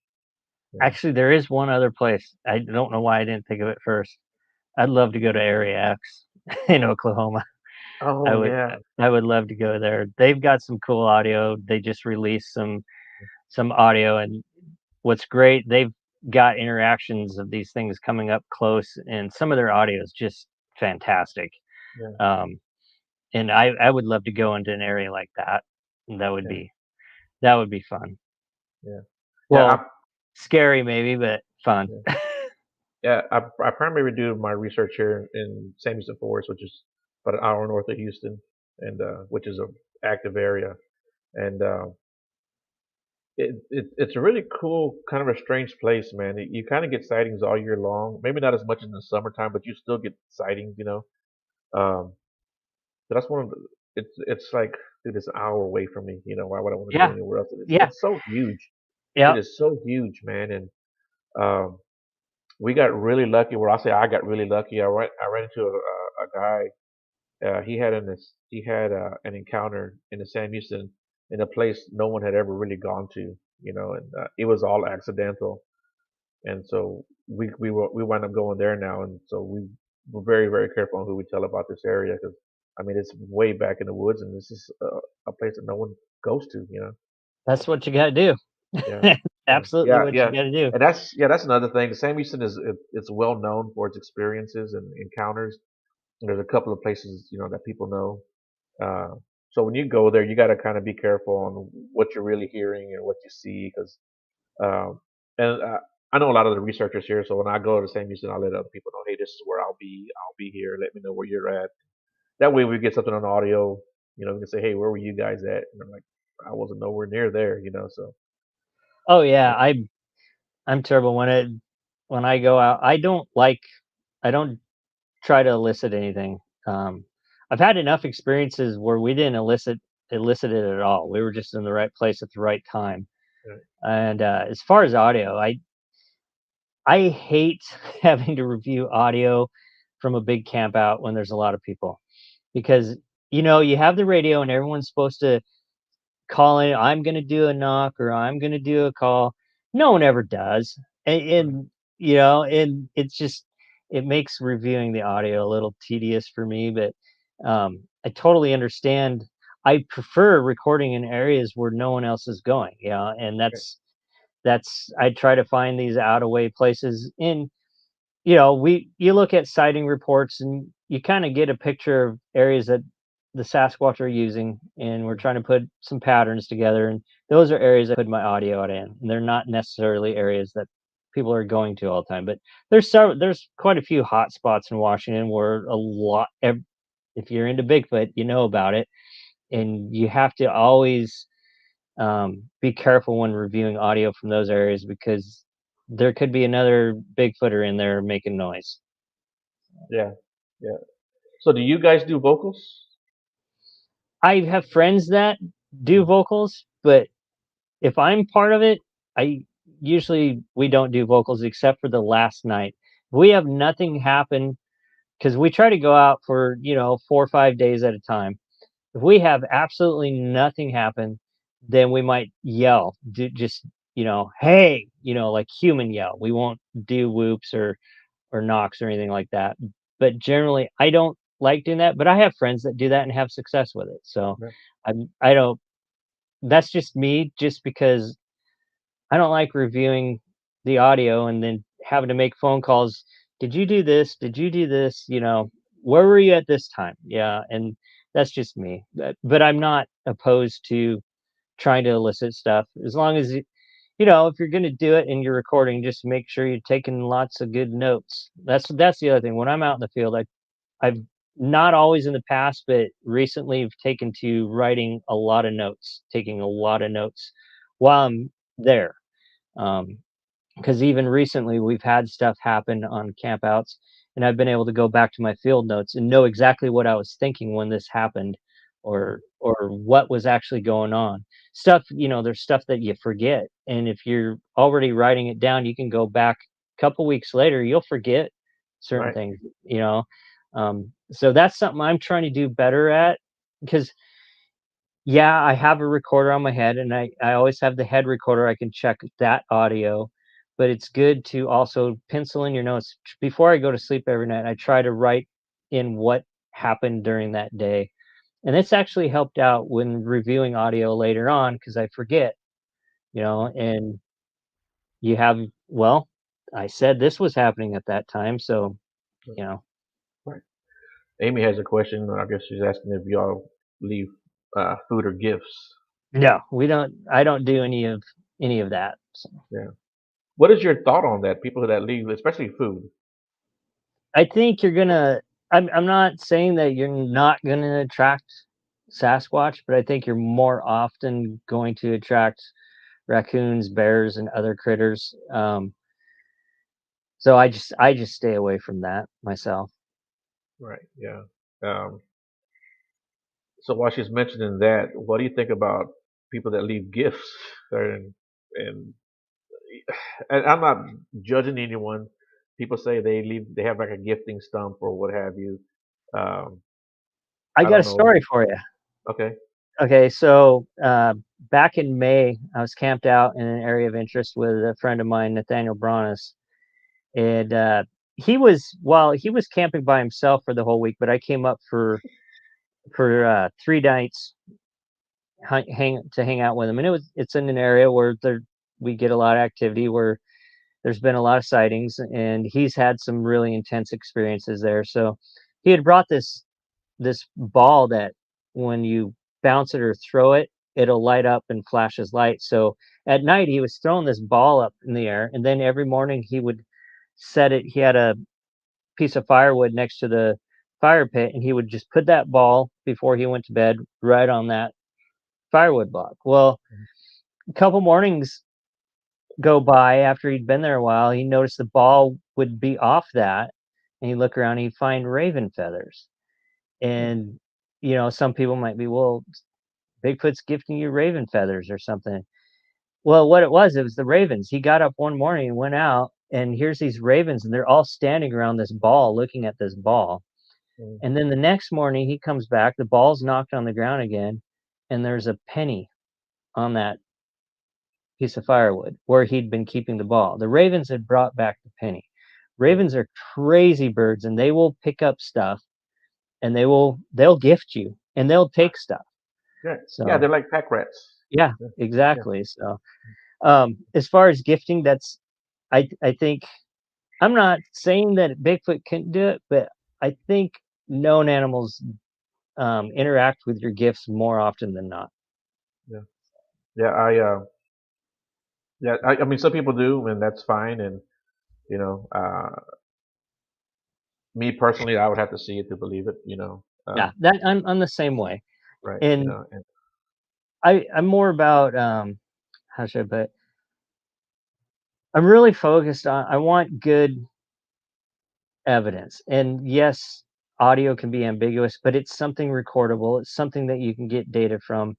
Yeah. Actually, there is one other place. I don't know why I didn't think of it first. I'd love to go to Area X in Oklahoma. I Oh would yeah, I would love to go there. They've got some cool audio. They just released some audio, and what's great, they've got interactions of these things coming up close, and some of their audio is just fantastic. yeah, Um, and I would love to go into an area like that. That would yeah, be that would be fun. yeah, yeah. Well, scary maybe, but fun. Yeah. Yeah, I primarily do my research here in San Houston Forest, which is about an hour north of Houston, and which is a active area. And it's a really cool, kind of a strange place, man. You kind of get sightings all year long. Maybe not as much in the summertime, but you still get sightings, you know. Um, so that's one of the. It's like, dude, it's an hour away from me. You know, why would I want to go Yeah, anywhere else? yeah, It's so huge. yeah. It is so huge, man. And um, we got really lucky. Well, I say I got really lucky. I ran into a guy. He had an encounter in the Sam Houston in a place no one had ever really gone to, you know, and it was all accidental. And so we wind up going there now, and so we're very very careful on who we tell about this area because I mean it's way back in the woods, and this is a place that no one goes to, you know. That's what you got to do. Yeah, yeah, Absolutely, yeah, what you yeah. got to do. And that's another thing. The Sam Houston it's well known for its experiences and encounters. There's a couple of places, you know, that people know. So when you go there, you got to kind of be careful on what you're really hearing and what you see, because um, and I know a lot of the researchers here. So when I go to Sam Houston, I let other people know, hey, this is where I'll be. I'll be here. Let me know where you're at. That way, we get something on audio. You know, we can say, hey, where were you guys at? And I'm like, I wasn't nowhere near there. You know, so Oh yeah, yeah, I'm terrible when I go out. I don't try to elicit anything. Um, I've had enough experiences where we didn't elicit it at all. We were just in the right place at the right time. Right. And as far as audio, I hate having to review audio from a big camp out when there's a lot of people because you have the radio and everyone's supposed to call in. I'm going to do a knock or I'm going to do a call. No one ever does, Right. and it's just it makes reviewing the audio a little tedious for me. But I totally understand. I prefer recording in areas where no one else is going. Yeah, and Right. that's I try to find these out of way places in you look at sighting reports and you kind of get a picture of areas that the Sasquatch are using, and we're trying to put some patterns together. And those are areas I put my audio out in, and they're not necessarily areas that people are going to all the time. But there's quite a few hot spots in Washington where if you're into Bigfoot, you know about it, and you have to always be careful when reviewing audio from those areas because there could be another Bigfooter in there making noise. Yeah. Yeah. So do you guys do vocals? I have friends that do Mm. vocals, but if I'm part of it, I usually we don't do vocals except for the last night. We have nothing happen because we try to go out for 4 or 5 days at a time. If we have absolutely nothing happen, then we might yell, just hey, like human yell. We won't do whoops or knocks or anything like that. But generally, I don't like doing that. But I have friends that do that and have success with it. So Yeah. I don't. That's just me, just because I don't like reviewing the audio and then having to make phone calls. Did you do this? Did you do this? Where were you at this time? Yeah, and that's just me. But I'm not opposed to trying to elicit stuff as long as if you're going to do it and you're recording, just make sure you're taking lots of good notes. That's the other thing. When I'm out in the field, I've not always in the past, but recently have taken to writing a lot of notes, taking a lot of notes while I'm there. Um, because even recently we've had stuff happen on campouts, and I've been able to go back to my field notes and know exactly what I was thinking when this happened, Mm. or what was actually going on. There's stuff that you forget, and if you're already writing it down, you can go back a couple weeks later, you'll forget certain Right. things. So that's something I'm trying to do better at because yeah, I have a recorder on my head, and I always have the head recorder. I can check that audio, but it's good to also pencil in your notes before I go to sleep every night. I try to write in what happened during that day, and it's actually helped out when reviewing audio later on because I forget, and you have well, I said this was happening at that time, so you know, Right. Amy has a question. I guess she's asking if y'all leave food or gifts. no, we don't. I don't do any of that. So. Yeah. What is your thought on that? People that leave, especially food. I think you're gonna I'm not saying that you're not gonna attract Sasquatch, but I think you're more often going to attract raccoons, bears, and other critters. So I just stay away from that myself. Right. Yeah. Um, so while she's mentioning that, what do you think about people that leave gifts? And and I'm not judging anyone. People say they have like a gifting stump or what have you. Um, I I got a don't know. story for you. Okay. Okay, so back in May, I was camped out in an area of interest with a friend of mine, Nathaniel Bronis, and he was camping by himself for the whole week, but I came up for 3 nights hang out with him, and it's in an area where we get a lot of activity, where there's been a lot of sightings, and he's had some really intense experiences there. So he had brought this ball that when you bounce it or throw it, it'll light up and flashes light. So at night he was throwing this ball up in the air, and then every morning he would set it. He had a piece of firewood next to the fire pit, and he would just put that ball before he went to bed right on that firewood block. Well, a couple mornings go by after he'd been there a while, he noticed the ball would be off that, and he'd look around, and he'd find raven feathers. Hmm. And some people might be, well, Bigfoot's gifting you raven feathers or something. Well, what it was the ravens. He got up one morning and went out, and here's these ravens, and they're all standing around this ball, looking at this ball. Hmm. And then the next morning he comes back, the ball's knocked on the ground again, and there's a penny on that piece of firewood where he'd been keeping the ball. The ravens had brought back the penny. Right. Ravens are crazy birds, and they will pick up stuff, and they'll gift you, and they'll take stuff. Yeah. Yeah. So They're like pack rats. yeah, Yeah. Yeah. exactly. So as far as gifting, I think I'm not saying that Bigfoot couldn't do it, but I think known animals interact with your gifts more often than not. Yeah. Yeah. Yeah. I mean, some people do, and that's fine. And you know, me personally, I would have to see it to believe it. Yeah, that I'm the same way, Right. and And I'm more about how should I put it? I'm really focused on I want good evidence, and yes, audio can be ambiguous, but it's something recordable. It's something that you can get data from,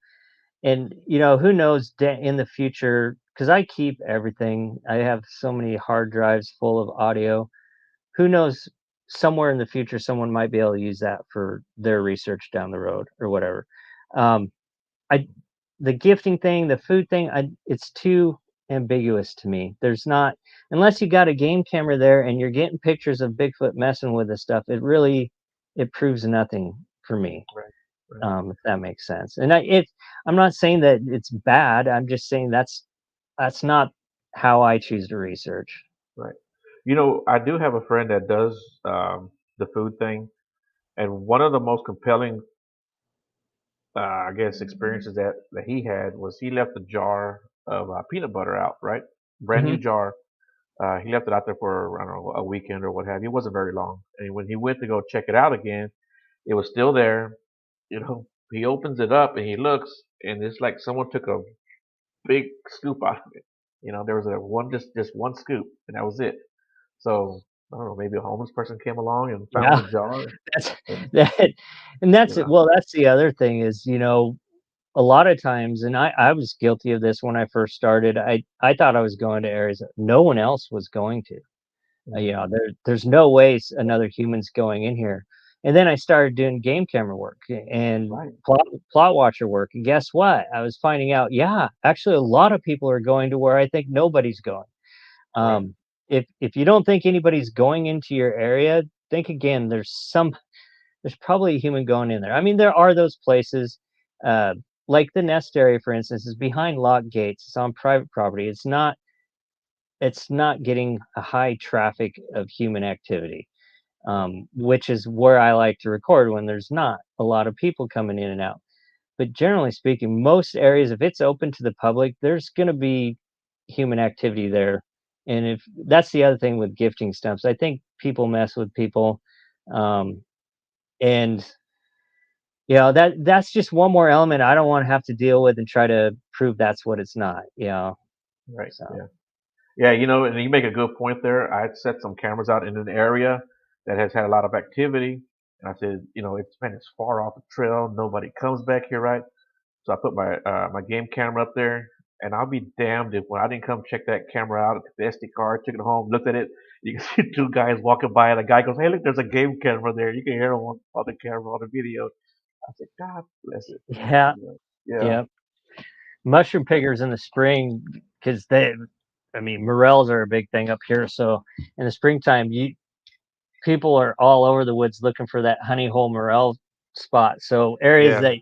and who knows in the future, because I keep everything. I have so many hard drives full of audio. Who knows, somewhere in the future someone might be able to use that for their research down the road or whatever. um I The gifting thing, the food thing, it's too ambiguous to me. There's not, unless you got a game camera there and you're getting pictures of Bigfoot messing with this stuff, it proves nothing for me. right. Right. If that makes sense. And I'm not saying that it's bad. I'm just saying that's not how I choose to research. Right. I do have a friend that does the food thing, and one of the most compelling, I guess, experiences that he had was he left a jar of peanut butter out, right? Brand new Hmm. jar. He left it out there for, I don't know, a weekend or what have you. It wasn't very long. And when he went to go check it out again, it was still there. He opens it up and he looks, and it's like someone took a big scoop out of it. There was a one just one scoop, and that was it. So I don't know, maybe a homeless person came along and found Yeah, the jar, that's and that, and you that's it. know, Well, that's the other thing is, a lot of times, and I was guilty of this when I first started. I thought I was going to areas that no one else was going to. mm, There's no way another human's going in here. And then I started doing game camera work and right, plot watcher work. And guess what? I was finding out, yeah, actually, a lot of people are going to where I think nobody's going. right, Um, if you don't think anybody's going into your area, think again. There's probably a human going in there. I mean, there are those places, uh, like the nest area, for instance, is behind locked gates. It's on private property. It's not getting a high traffic of human activity, right, which is where I like to record when there's not a lot of people coming in and out. But generally speaking, most areas, if it's open to the public, there's going to be human activity there. And if that's the other thing with gifting stumps, I think people mess with people. Um, and that's just one more element I don't want to have to deal with and try to prove that's what it's not. right, So yeah. Yeah, and you make a good point there. I had set some cameras out in an area that has had a lot of activity. And I said, it's far off the trail. Nobody comes back here, right? So I put my game camera up there, and I'll be damned if when I didn't come check that camera out, I took the SD card, took it home, looked at it. You can see two guys walking by, and a guy goes, "Hey, look, there's a game camera there. You can hear them on the camera on the video." I said, "God bless it." yeah, Yeah, yeah. Mushroom pickers in the spring, because I mean, morels are a big thing up here. So in the springtime, people are all over the woods looking for that honey hole morel spot. So areas yeah, that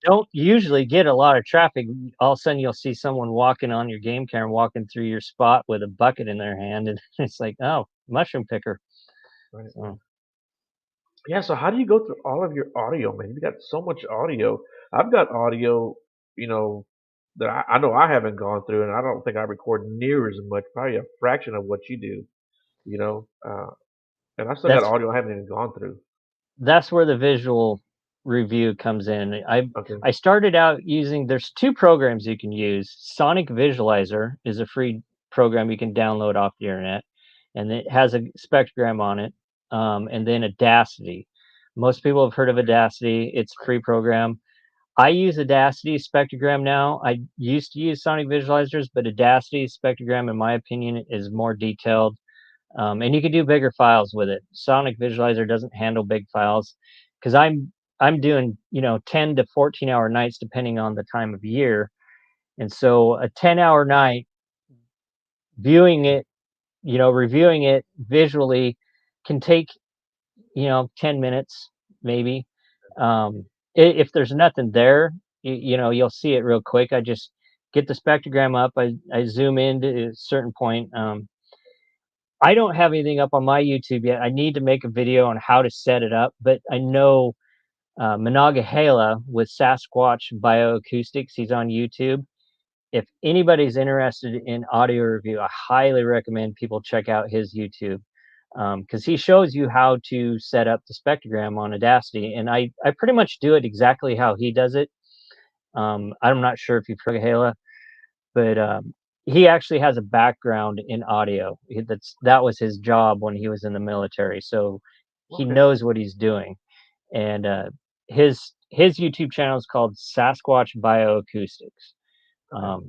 don't usually get a lot of traffic, all of a sudden you'll see someone walking on your game camera, walking through your spot with a bucket in their hand, and it's like, oh, mushroom picker. right, right. So Yeah, so how do you go through all of your audio, man? You got so much audio. I've got audio, you know, that I know I haven't gone through, and I don't think I record near as much, probably a fraction of what you do, you know. And I've still got that's audio I haven't even gone through. that's where the visual review comes in. Okay. I started out using, there's two programs you can use. Sonic Visualizer is a free program you can download off the internet, and it has a spectrogram on it, and then Audacity. Most people have heard of Audacity. It's a free program. I use Audacity spectrogram now. I used to use Sonic Visualizers, but Audacity spectrogram, in my opinion, is more detailed. And you can do bigger files with it. Sonic Visualizer doesn't handle big files because I'm doing 10 to 14-hour nights depending on the time of year, and so a 10-hour night viewing it, reviewing it visually can take 10 minutes maybe. If there's nothing there, you'll see it real quick. I just get the spectrogram up. I zoom in to a certain point. I don't have anything up on my YouTube yet. I need to make a video on how to set it up, but I know Monongahela with Sasquatch Bioacoustics. He's on YouTube. If anybody's interested in audio review, I highly recommend people check out his YouTube, because he shows you how to set up the spectrogram on Audacity, and I pretty much do it exactly how he does it. I'm not sure if you've heard of Hala, but he actually has a background in audio. That was his job when he was in the military, so he Okay. knows what he's doing. And his YouTube channel is called Sasquatch Bioacoustics. Okay.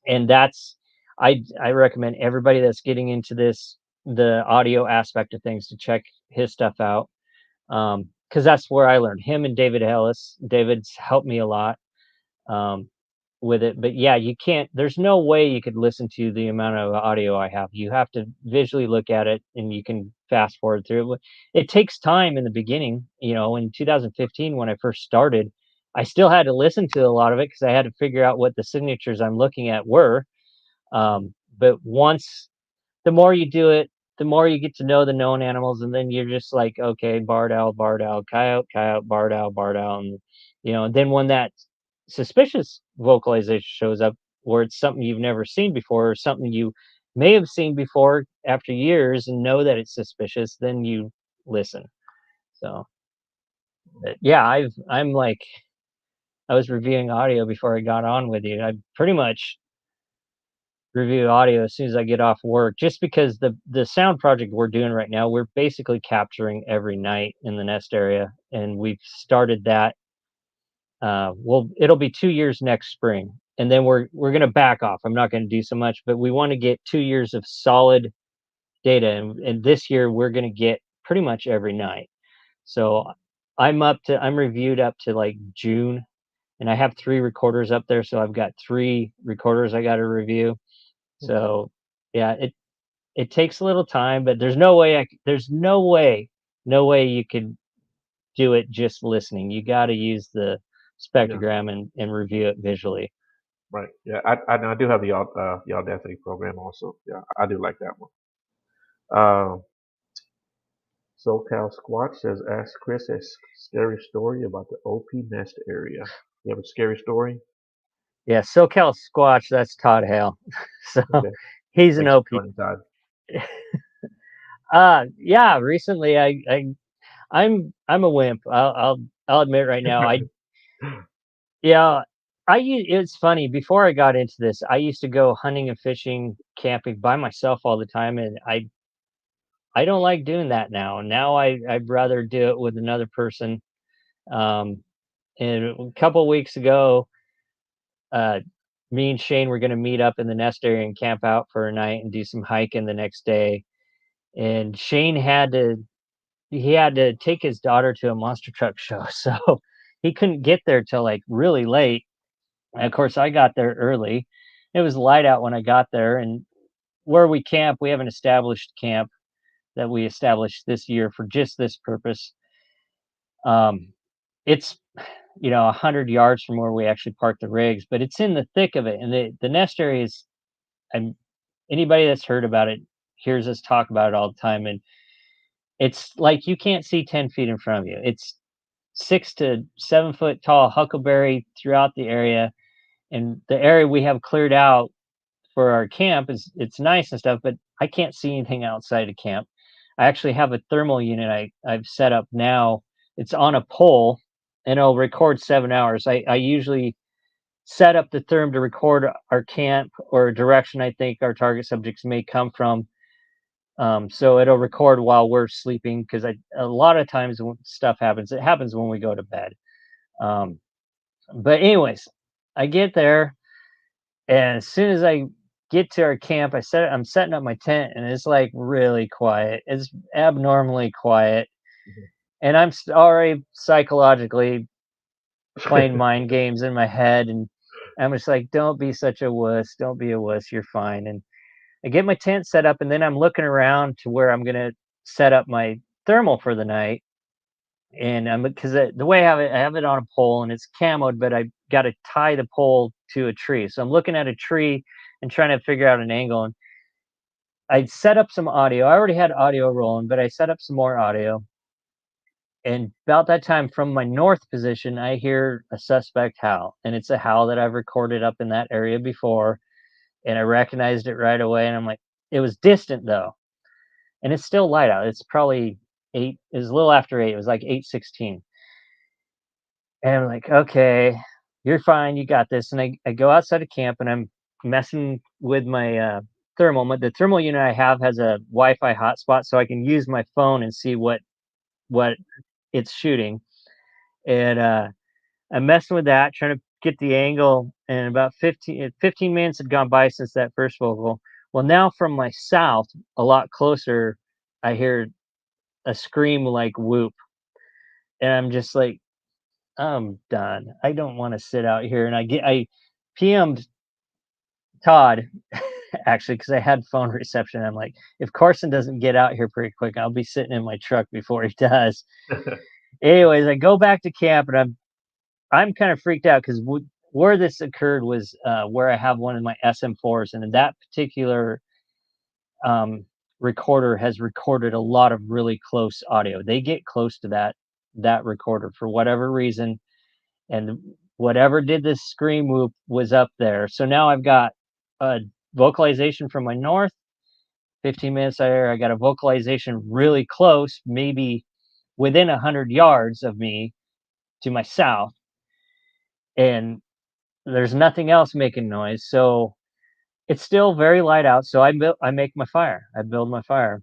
And that's I recommend everybody that's getting into the audio aspect of things to check his stuff out, because that's where I learned. Him and David Ellis. David's helped me a lot, um, with it. But yeah, you can't. There's no way you could listen to the amount of audio I have. You have to visually look at it, and you can fast forward through it. It takes time in the beginning. In 2015 when I first started, I still had to listen to a lot of it because I had to figure out what the signatures I'm looking at were. But once the more you do it, the more you get to know the known animals, and then you're just like, okay, barred owl, coyote, coyote, barred owl, and then when that suspicious vocalization shows up, where it's something you've never seen before, or something you may have seen before after years and know that it's suspicious, then you listen. So, but yeah, I'm like, I was reviewing audio before I got on with you. I pretty much review audio as soon as I get off work, just because the sound project we're doing right now, we're basically capturing every night in the nest area, and we've started that. Well, it'll be 2 years next spring, and then we're gonna back off. I'm not gonna do so much, but we want to get 2 years of solid data, and this year we're gonna get pretty much every night. So I'm reviewed up to like June, and I have 3 recorders up there, so I've got 3 recorders I got to review. Okay. So yeah, it takes a little time, but there's no way you could do it just listening. You got to use the Yeah. spectrogram and review it visually. Right. Yeah. I do have the Audacity program also. Yeah. I do like that one. SoCal Squatch says, ask Chris a scary story about the OP Nest area. You have a scary story? Yeah, SoCal Squatch, that's Todd Hale. So Okay. he's an Thanks for OP. joining, Todd. Yeah, recently I'm a wimp. I'll admit right now. Yeah, it's funny. Before I got into this, I used to go hunting and fishing, camping by myself all the time, and I don't like doing that now. Now I'd rather do it with another person. Um, and a couple weeks ago, uh, me and Shane were going to meet up in the nest area and camp out for a night and do some hiking the next day. And Shane he had to take his daughter to a monster truck show, so he couldn't get there till like really late. And of course, I got there early. It was light out when I got there, and where we camp, we have an established camp that we established this year for just this purpose. Um, it's 100 yards from where we actually park the rigs, but it's in the thick of it, and the nest area is. I'm Anybody that's heard about it hears us talk about it all the time, and it's like you can't see 10 feet in front of you. It's 6 to 7 foot tall huckleberry throughout the area, and the area we have cleared out for our camp it's nice and stuff, but I can't see anything outside of camp. I actually have a thermal unit I've set up now. It's on a pole, and it'll record 7 hours. I usually set up the therm to record our camp or a direction I think our target subjects may come from. So it'll record while we're sleeping because a lot of times when stuff happens, it happens when we go to bed. Um, but anyways, I get there, and as soon as I get to our camp, I'm setting up my tent, and it's like really quiet. It's abnormally quiet, Mhm. and I'm already psychologically playing mind games in my head, and I'm just like, "Don't be such a wuss. Don't be a wuss. You're fine." And I get my tent set up, and then I'm looking around to where I'm gonna set up my thermal for the night. And because the way I have it on a pole and it's camoed, but I got to tie the pole to a tree. So I'm looking at a tree and trying to figure out an angle. And I'd set up some audio. I already had audio rolling, but I set up some more audio. And about that time, from my north position, I hear a suspect howl, and it's a howl that I've recorded up in that area before, and I recognized it right away. And I'm like, it was distant though, and it's still light out. It's probably eight. It was a little after eight. It was like 8:16. And I'm like, okay, you're fine, you got this. And I go outside of camp and I'm messing with my thermal. The thermal unit I have has a Wi-Fi hotspot, so I can use my phone and see what it's shooting. And I'm messing with that, trying to get the angle. And about 15 minutes had gone by since that first vocal. Well, now from my south, a lot closer, I hear a scream like whoop, and I'm just like, I'm done. I don't want to sit out here. And I PM'd Todd actually because I had phone reception. I'm like, if Carson doesn't get out here pretty quick, I'll be sitting in my truck before he does. Anyways, I go back to camp and I'm kind of freaked out because where this occurred was where I have one of my SM4s, and that particular um, recorder has recorded a lot of really close audio. They get close to that recorder for whatever reason, and whatever did this scream whoop was up there. So now I've got a vocalization from my north, 15 minutes later, I got a vocalization really close, maybe within 100 yards of me to my south, and there's nothing else making noise. So it's still very light out. So I make my fire. I build my fire.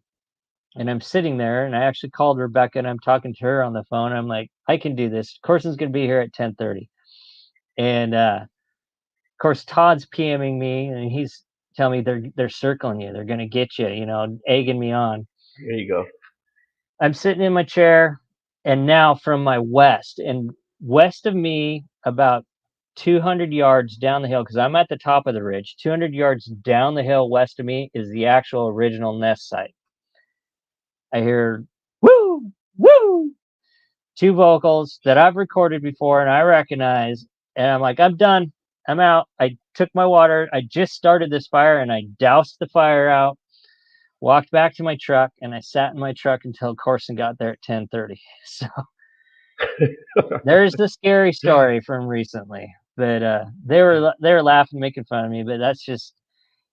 And I'm sitting there, and I actually called Rebecca, and I'm talking to her on the phone. I'm like, I can do this. Carson's going to be here at 10:30, and of course, Todd's PMing me, and he's telling me they're circling you. They're gonna get you, egging me on. There you go. I'm sitting in my chair, and now from my west of me, about 200 yards down the hill, because I'm at the top of the ridge. 200 yards down the hill west of me is the actual original nest site. I hear woo woo, two vocals that I've recorded before and I recognize, and I'm like, I'm done. I'm out. I took my water. I just started this fire and I doused the fire out, walked back to my truck, and I sat in my truck until Corson got there at 10:30. So there's the scary story from recently. But they were laughing, making fun of me. But that's just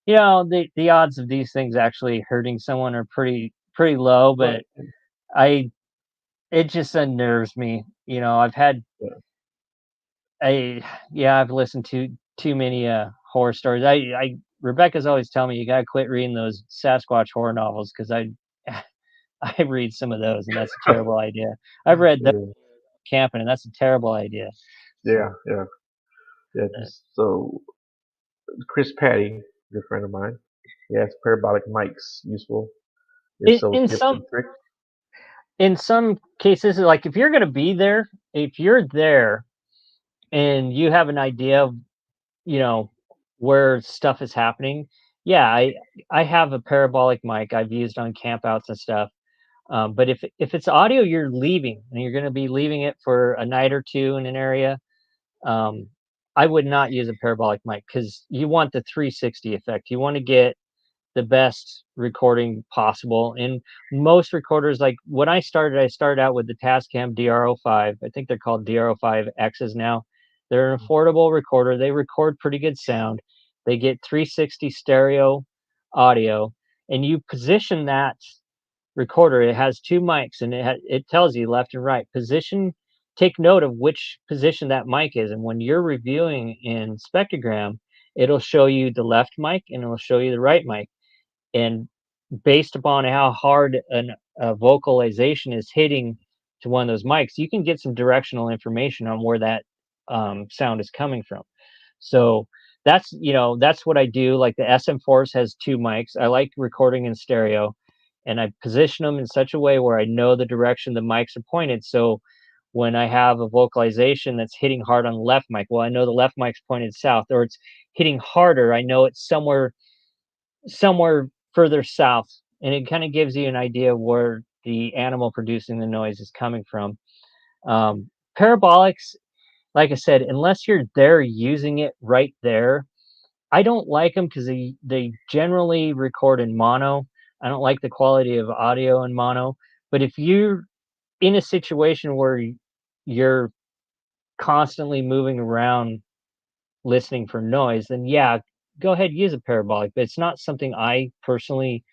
the odds of these things actually hurting someone are pretty low. Right. But I it just unnerves me. I've had Yeah. I yeah, I've listened to too many horror stories. I Rebecca's always telling me you gotta quit reading those Sasquatch horror novels because I I read some of those and that's a terrible idea. I've read the Yeah. camping and that's a terrible idea. Yeah. So Yeah. Yeah. uh, Just so Chris Patty, good friend of mine. He asked parabolic mics useful. If in, so, in tips some and tricks. in some cases, like if you're gonna be there, if you're there and you have an idea of you know where stuff is happening, yeah, I have a parabolic mic I've used on campouts and stuff. But if it's audio you're leaving and you're going to be leaving it for a night or two in an area, um, I would not use a parabolic mic because you want the 360 effect. You want to get the best recording possible. And most recorders, like when I started out with the Tascam DRO5. I think they're called DRO5 X's now. They're an affordable recorder. They record pretty good sound. They get 360 stereo audio, and you position that recorder. It has two mics, and it tells you left and right position. Take note of which position that mic is, and when you're reviewing in Spectrogram, it'll show you the left mic and it'll show you the right mic. And based upon how hard a vocalization is hitting to one of those mics, you can get some directional information on where that sound is coming from. So that's what I do. Like the SM4s has two mics. I like recording in stereo, and I position them in such a way where I know the direction the mics are pointed. So when I have a vocalization that's hitting hard on the left mic, well, I know the left mic's pointed south, or it's hitting harder. I know it's somewhere further south, and it kind of gives you an idea of where the animal producing the noise is coming from. Parabolics, like I said, unless you're there using it right there, I don't like them because they generally record in mono. I don't like the quality of audio in mono. But if you're in a situation where you're constantly moving around listening for noise, then yeah, go ahead, use a parabolic. But it's not something I personally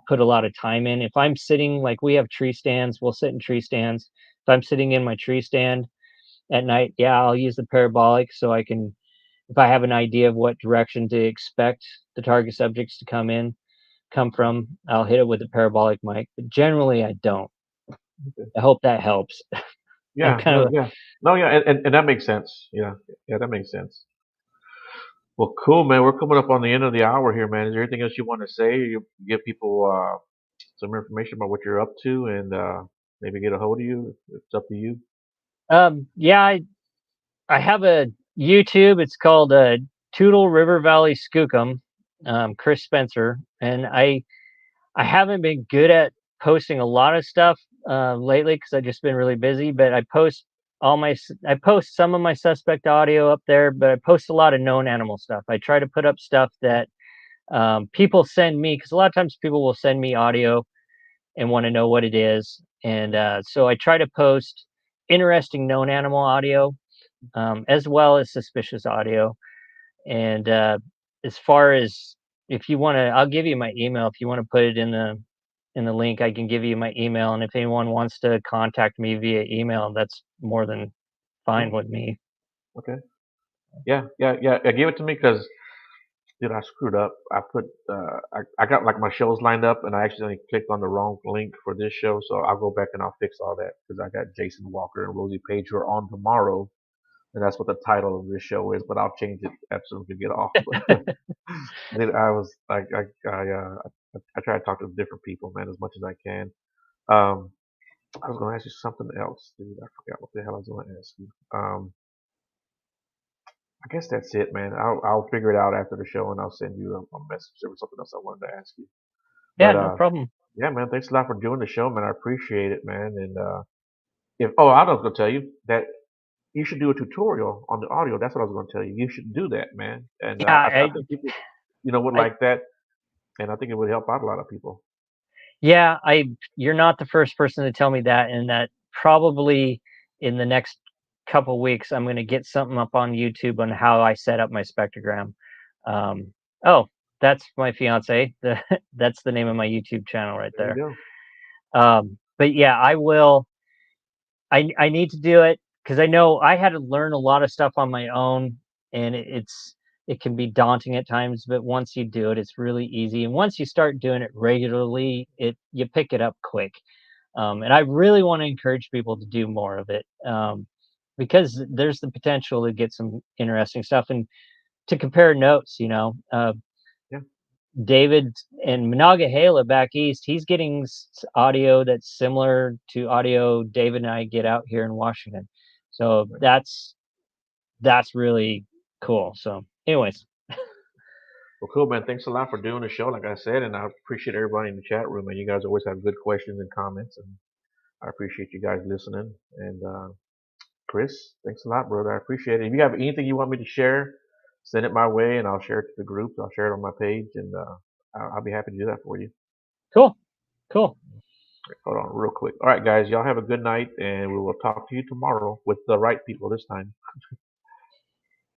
put a lot of time in. If I'm sitting, like we have tree stands, we'll sit in tree stands. If I'm sitting in my tree stand at night, yeah, I'll use the parabolic so I can, if I have an idea of what direction to expect the target subjects to come from, I'll hit it with a parabolic mic. But generally, I don't. Okay. I hope that helps. I'm Yeah, kind no, of yeah. No, yeah, and that makes sense. Yeah, yeah, that makes sense. Well, cool, man. We're coming up on the end of the hour here, man. Is there anything else you want to say? You give people some information about what you're up to, and maybe get a hold of you. It's up to you. yeah, I have a YouTube. It's called Tootle River Valley Skookum, Chris Spencer, and I haven't been good at posting a lot of stuff lately because I've just been really busy. But I post some of my suspect audio up there, but I post a lot of known animal stuff. I try to put up stuff that people send me because a lot of times people will send me audio and want to know what it is, and so I try to post interesting known animal audio as well as suspicious audio. And as far as if you want to, I'll give you my email if you want to put it in the link. I can give you my email, and if anyone wants to contact me via email, that's more than Yeah. fine with me. Okay. Yeah, yeah, yeah. Yeah, give it to me because dude, I screwed up. I got like my shows lined up, and I accidentally clicked on the wrong link for this show. So I'll go back and I'll fix all that because I got Jason Walker and Rosie Page who are on tomorrow, and that's what the title of this show is. But I'll change it as soon as we get off. Then I was like, I try to talk to different people, man, as much as I can. Um, I was going to ask you something else, dude. I forgot what the hell I was going to ask you. I guess that's it, man. I'll figure it out after the show, and I'll send you a message. There was something else I wanted to ask you, Yeah, but no problem. yeah, man. Thanks a lot for doing the show, man. I appreciate it, man. And if I was gonna tell you that you should do a tutorial on the audio. That's what I was gonna tell you. You should do that, man. And Yeah, I think people, would I like that, and I think it would help out a lot of people. yeah, I you're not the first person to tell me that, and that probably in the next couple weeks I'm going to get something up on YouTube on how I set up my spectrogram. Oh, that's my fiance. That's the name of my YouTube channel right There you there. go. But yeah, I will. I need to do it because I know I had to learn a lot of stuff on my own, and it can be daunting at times. But once you do it, it's really easy. And once you start doing it regularly, it you pick it up quick. And I really want to encourage people to do more of it because there's the potential to get some interesting stuff and to compare notes. Yeah. David in Monongahela back east, he's getting audio that's similar to audio David and I get out here in Washington. So Right. that's really cool. So, anyways, Well, cool, man. Thanks a lot for doing the show, like I said, and I appreciate everybody in the chat room. And you guys always have good questions and comments, and I appreciate you guys listening. And Chris, thanks a lot, brother. I appreciate it. If you have anything you want me to share, send it my way, and I'll share it to the groups. I'll share it on my page, and I'll be happy to do that for you. cool, cool. Hold on, real quick. All right, guys, y'all have a good night, and we will talk to you tomorrow with the right people this time.